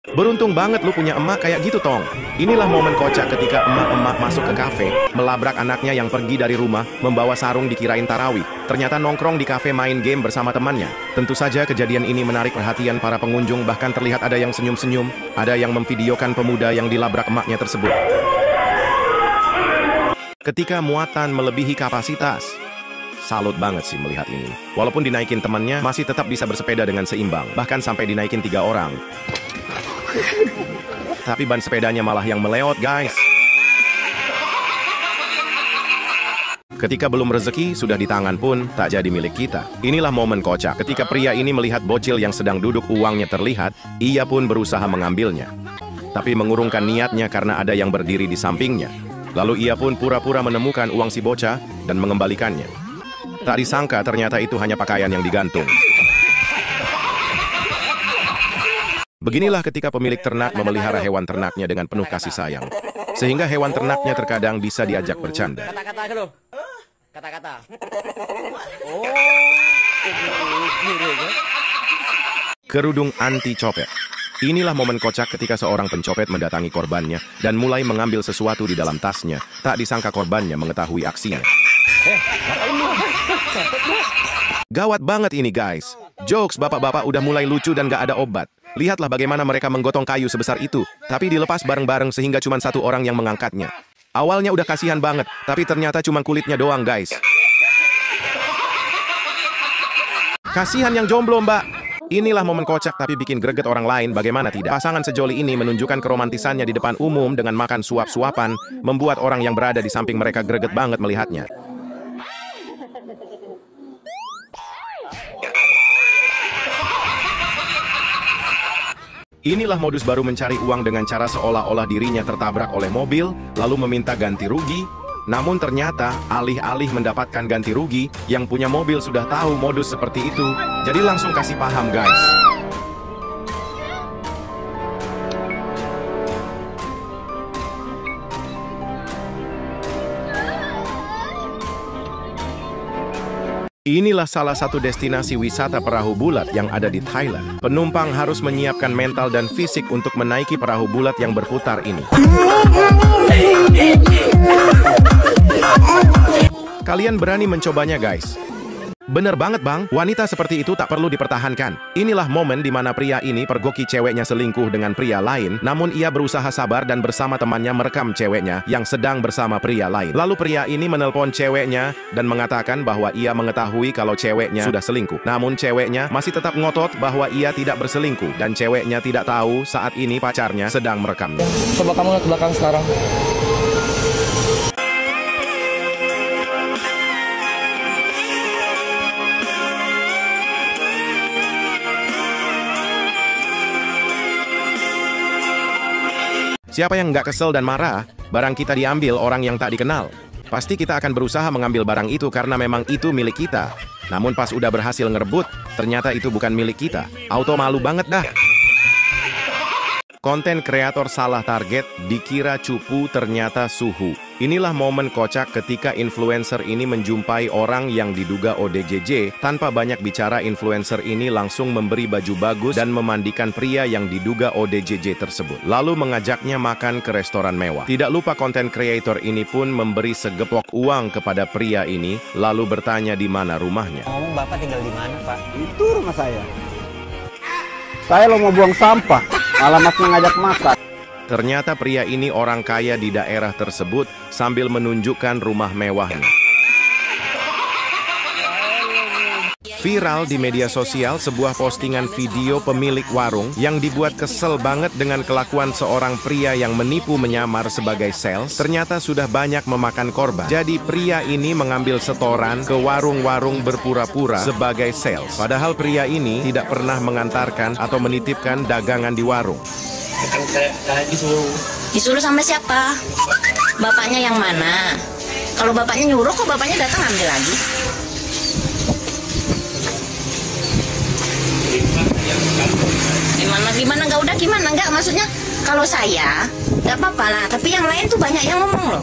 Beruntung banget lu punya emak kayak gitu, Tong. Inilah momen kocak ketika emak-emak masuk ke kafe, melabrak anaknya yang pergi dari rumah, membawa sarung dikirain tarawih. Ternyata nongkrong di kafe main game bersama temannya. Tentu saja kejadian ini menarik perhatian para pengunjung, bahkan terlihat ada yang senyum-senyum, ada yang memvideokan pemuda yang dilabrak emaknya tersebut. Ketika muatan melebihi kapasitas. Salut banget sih melihat ini. Walaupun dinaikin temannya, masih tetap bisa bersepeda dengan seimbang. Bahkan sampai dinaikin 3 orang. Tapi ban sepedanya malah yang meleot, guys. Ketika belum rezeki, sudah di tangan pun, tak jadi milik kita. Inilah momen kocak. Ketika pria ini melihat bocil yang sedang duduk uangnya terlihat, ia pun berusaha mengambilnya. Tapi mengurungkan niatnya karena ada yang berdiri di sampingnya. Lalu ia pun pura-pura menemukan uang si bocah dan mengembalikannya. Tak disangka ternyata itu hanya pakaian yang digantung. Beginilah ketika pemilik ternak memelihara hewan ternaknya dengan penuh kasih sayang. Sehingga hewan ternaknya terkadang bisa diajak bercanda. Kata-kata dulu. Kata-kata. Kerudung anti copet. Inilah momen kocak ketika seorang pencopet mendatangi korbannya dan mulai mengambil sesuatu di dalam tasnya. Tak disangka korbannya mengetahui aksinya. Gawat banget ini, guys. Jokes bapak-bapak udah mulai lucu dan gak ada obat. Lihatlah bagaimana mereka menggotong kayu sebesar itu, tapi dilepas bareng-bareng sehingga cuma satu orang yang mengangkatnya. Awalnya udah kasihan banget, tapi ternyata cuma kulitnya doang, guys. Kasihan yang jomblo, mbak. Inilah momen kocak tapi bikin greget orang lain, bagaimana tidak? Pasangan sejoli ini menunjukkan keromantisannya di depan umum dengan makan suap-suapan, membuat orang yang berada di samping mereka greget banget melihatnya. Inilah modus baru mencari uang dengan cara seolah-olah dirinya tertabrak oleh mobil, lalu meminta ganti rugi. Namun ternyata, alih-alih mendapatkan ganti rugi, yang punya mobil sudah tahu modus seperti itu, jadi langsung kasih paham, guys. Inilah salah satu destinasi wisata perahu bulat yang ada di Thailand. Penumpang harus menyiapkan mental dan fisik untuk menaiki perahu bulat yang berputar ini. Kalian berani mencobanya, guys? Bener banget, bang. Wanita seperti itu tak perlu dipertahankan. Inilah momen di mana pria ini pergoki ceweknya selingkuh dengan pria lain, namun ia berusaha sabar dan bersama temannya merekam ceweknya yang sedang bersama pria lain. Lalu pria ini menelpon ceweknya dan mengatakan bahwa ia mengetahui kalau ceweknya sudah selingkuh. Namun ceweknya masih tetap ngotot bahwa ia tidak berselingkuh dan ceweknya tidak tahu saat ini pacarnya sedang merekamnya. Coba kamu lihat ke belakang sekarang. Siapa yang nggak kesel dan marah, barang kita diambil orang yang tak dikenal. Pasti kita akan berusaha mengambil barang itu karena memang itu milik kita. Namun pas udah berhasil ngerebut, ternyata itu bukan milik kita. Auto malu banget dah. Konten kreator salah target, dikira cupu ternyata suhu. Inilah momen kocak ketika influencer ini menjumpai orang yang diduga ODGJ. Tanpa banyak bicara, influencer ini langsung memberi baju bagus dan memandikan pria yang diduga ODGJ tersebut. Lalu mengajaknya makan ke restoran mewah. Tidak lupa konten kreator ini pun memberi segepok uang kepada pria ini, lalu bertanya di mana rumahnya. Ngomong bapak tinggal di mana, Pak? Itu rumah saya. Saya lo mau buang sampah, malah masnya ngajak makan. Ternyata pria ini orang kaya di daerah tersebut sambil menunjukkan rumah mewahnya. Viral di media sosial sebuah postingan video pemilik warung yang dibuat kesel banget dengan kelakuan seorang pria yang menipu menyamar sebagai sales. Ternyata sudah banyak memakan korban. Jadi pria ini mengambil setoran ke warung-warung berpura-pura sebagai sales. Padahal pria ini tidak pernah mengantarkan atau menitipkan dagangan di warung. Disuruh sama siapa? Bapaknya yang mana? Kalau bapaknya nyuruh, kok bapaknya datang ambil lagi? Gimana nggak udah gimana nggak, maksudnya kalau saya nggak apa-apa lah, tapi yang lain tuh banyak yang ngomong loh,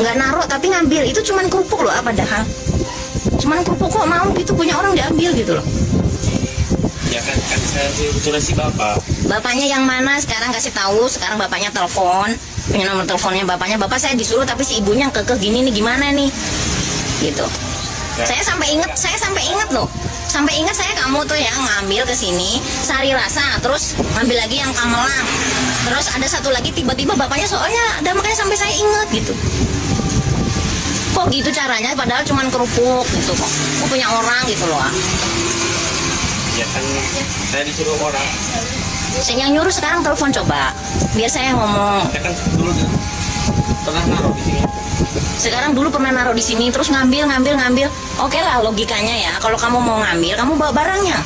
nggak naruh tapi ngambil, itu cuman kerupuk loh, apa dah? Cuman kerupuk kok mau gitu punya orang diambil gitu loh. Ya kan saya kebetulan si bapak. Bapaknya yang mana sekarang kasih tahu. Sekarang bapaknya telepon, punya nomor teleponnya bapaknya. Bapak saya disuruh tapi si ibunya kekeh gini nih, gimana nih? Gitu. Saya sampai inget loh. Sampai ingat saya kamu tuh ya ngambil ke sini Sari Rasa, terus ngambil lagi yang Kamelang. Terus ada satu lagi tiba-tiba bapaknya soalnya ada, makanya sampai saya inget gitu. Kok gitu caranya padahal cuman kerupuk gitu kok. Kok punya orang gitu loh. Ya kan saya disuruh orang. Saya yang nyuruh sekarang telepon coba. Biar saya ngomong. Saya kan dulu pernah naruh di sini. Sekarang dulu pernah naruh di sini terus ngambil. Oke lah logikanya ya. Kalau kamu mau ngambil, kamu bawa barangnya.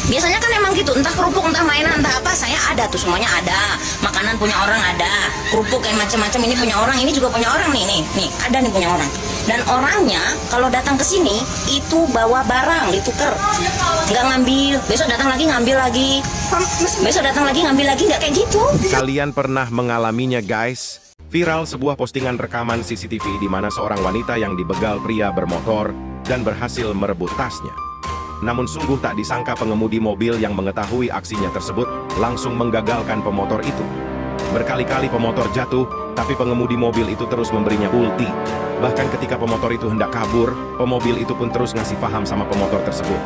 Biasanya kan emang gitu, entah kerupuk, entah mainan, entah apa, saya ada tuh semuanya ada. Makanan punya orang ada, kerupuk kayak macam-macam ini punya orang, ini juga punya orang nih, ada nih punya orang. Dan orangnya kalau datang ke sini itu bawa barang ditukar, nggak ngambil. Besok datang lagi ngambil lagi, besok datang lagi ngambil lagi, nggak kayak gitu. Kalian pernah mengalaminya guys? Viral sebuah postingan rekaman CCTV di mana seorang wanita yang dibegal pria bermotor dan berhasil merebut tasnya. Namun sungguh tak disangka pengemudi mobil yang mengetahui aksinya tersebut langsung menggagalkan pemotor itu. Berkali-kali pemotor jatuh, tapi pengemudi mobil itu terus memberinya ulti. Bahkan ketika pemotor itu hendak kabur, pemobil itu pun terus ngasih paham sama pemotor tersebut.